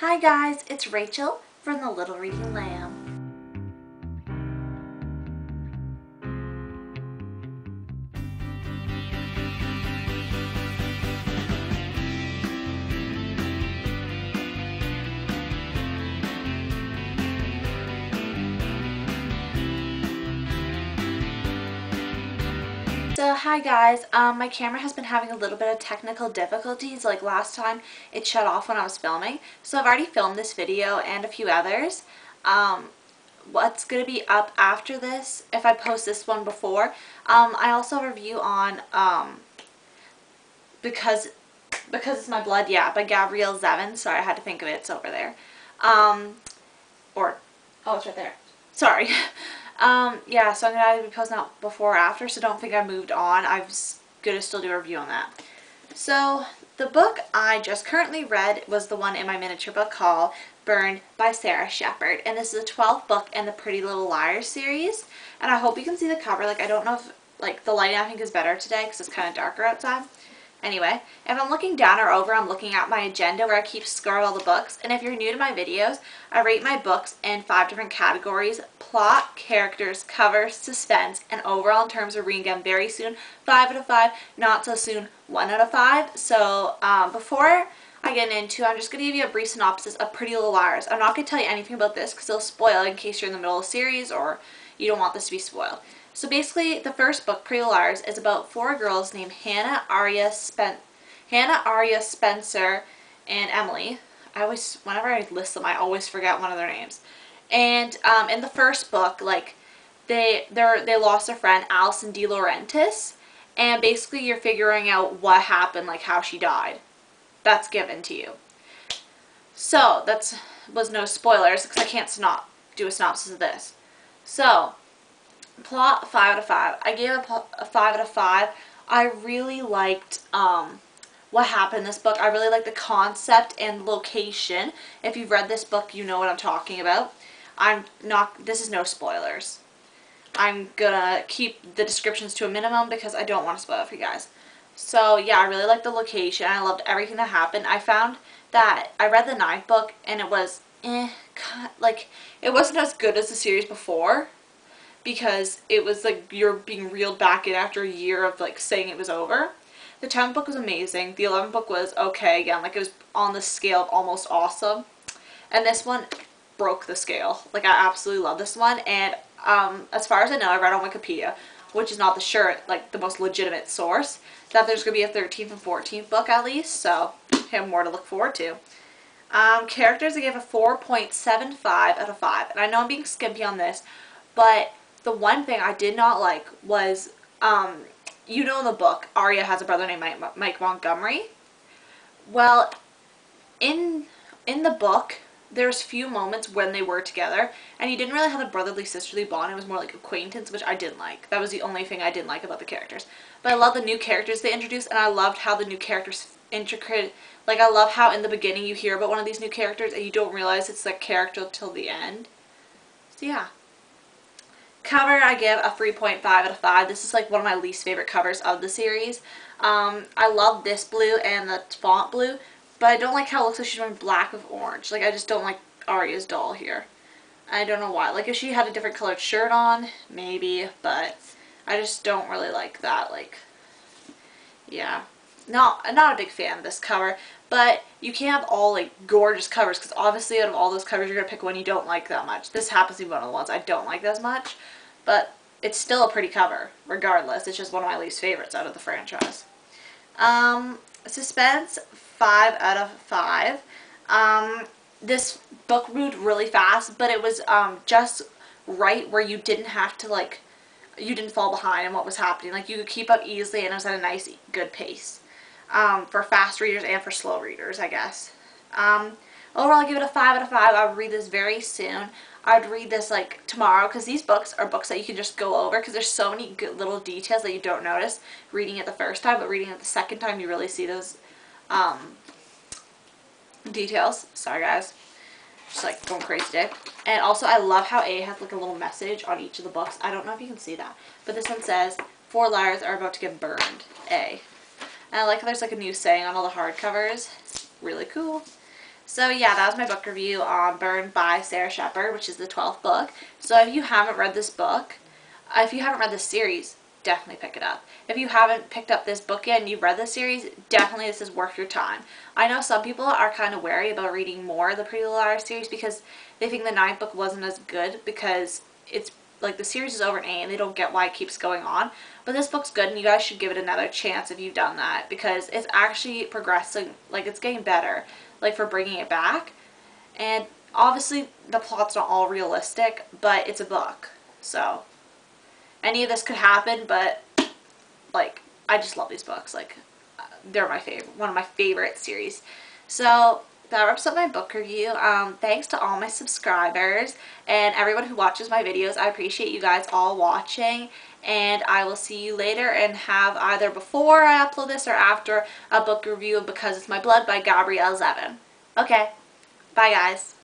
Hi guys, it's Rachel from The Little Reading Lamb. So hi guys, my camera has been having a little bit of technical difficulties. Like last time it shut off when I was filming. So I've already filmed this video and a few others. What's going to be up after this, if I post this one before, I also have a review on Because It's My Blood, yeah, by Gabrielle Zevin. Sorry, I had to think of it, it's over there. Oh, it's right there. Sorry. Yeah, so I'm going to either be posting out before or after, so don't think I moved on. I'm going to still do a review on that. So, the book I just currently read was the one in my miniature book called Burned by Sara Shepard. And this is the 12th book in the Pretty Little Liars series. And I hope you can see the cover. Like, I don't know if, like, the lighting I think is better today because it's kind of darker outside. Anyway, if I'm looking down or over, I'm looking at my agenda where I keep score of all the books. And if you're new to my videos, I rate my books in 5 different categories: plot, characters, cover, suspense, and overall in terms of reading them very soon, 5 out of 5, not so soon, 1 out of 5. So before I get into, I'm just going to give you a brief synopsis of Pretty Little Liars. I'm not going to tell you anything about this because it'll spoil in case you're in the middle of the series or you don't want this to be spoiled. So basically, the first book, Pretty Little Liars, is about 4 girls named Hannah, Aria, Spencer, and Emily. Whenever I list them, I always forget one of their names. And in the first book, like, they lost their friend, Alison De Laurentiis, and basically you're figuring out what happened, like how she died. That's given to you. So, was no spoilers, because I can't do a synopsis of this. So, plot, 5 out of 5. I gave a 5 out of 5. I really liked what happened in this book. I really liked the concept and location. If you've read this book, you know what I'm talking about. This is no spoilers. I'm gonna keep the descriptions to a minimum because I don't want to spoil it for you guys. So yeah, I really liked the location. I loved everything that happened. I found that I read the 9th book and it was like, it wasn't as good as the series before, because it was like you're being reeled back in after a year of like saying it was over. The 10th book was amazing. The 11th book was okay again. Like, it was on the scale of almost awesome. And this one broke the scale. Like, I absolutely love this one. And as far as I know, I read on Wikipedia, which is not the most legitimate source, that there's going to be a 13th and 14th book at least. So, have more to look forward to. Characters, I gave a 4.75 out of 5. And I know I'm being skimpy on this, but the one thing I did not like was, you know, in the book, Aria has a brother named Mike Montgomery. Well, in the book, there's few moments when they were together, and he didn't really have a brotherly sisterly bond. It was more like acquaintance, which I didn't like. That was the only thing I didn't like about the characters. But I love the new characters they introduced, and I loved how the new characters intricate. Like, I love how in the beginning you hear about one of these new characters and you don't realize it's the character till the end. So yeah. Cover, I give a 3.5 out of 5. This is like one of my least favorite covers of the series. I love this blue and the font blue, but I don't like how it looks like she's wearing black with orange. Like, I just don't like Aria's doll here. I don't know why. Like, if she had a different colored shirt on, maybe, but I just don't really like that. Like, yeah. I'm not a big fan of this cover, but you can't have all, like, gorgeous covers, because obviously out of all those covers, you're going to pick one you don't like that much. This happens to be one of the ones I don't like as much, but it's still a pretty cover, regardless. It's just one of my least favorites out of the franchise. Suspense, 5 out of 5. This book moved really fast, but it was just right where you didn't have to, like, you didn't fall behind in what was happening. Like, you could keep up easily, and it was at a nice, good pace. For fast readers and for slow readers, I guess. Overall, I give it a 5 out of 5. I would read this very soon. I would read this, like, tomorrow, because these books are books that you can just go over, because there's so many good little details that you don't notice reading it the first time, but reading it the second time, you really see those details. Sorry, guys. Just, like, going crazy today. And also, I love how A has, like, a little message on each of the books. I don't know if you can see that, but this one says, 4 liars are about to get burned. A. And I like how there's, like, a new saying on all the hardcovers. Really cool. So yeah, that was my book review on Burned by Sara Shepard, which is the 12th book. So if you haven't read this book, if you haven't read this series, definitely pick it up. If you haven't picked up this book yet and you've read the series, definitely this is worth your time. I know some people are kind of wary about reading more of the Pretty Little Liars series because they think the 9th book wasn't as good because it's like the series is over in 8 and they don't get why it keeps going on. But this book's good and you guys should give it another chance if you've done that because it's actually progressing, like it's getting better, like for bringing it back. And obviously the plot's not all realistic, but it's a book. So any of this could happen, but like I just love these books. Like they're my favorite, one of my favorite series. So that wraps up my book review. Thanks to all my subscribers and everyone who watches my videos. I appreciate you guys all watching, and I will see you later and have either before I upload this or after a book review of Because It's My Blood by Gabrielle Zevin. Okay, bye guys.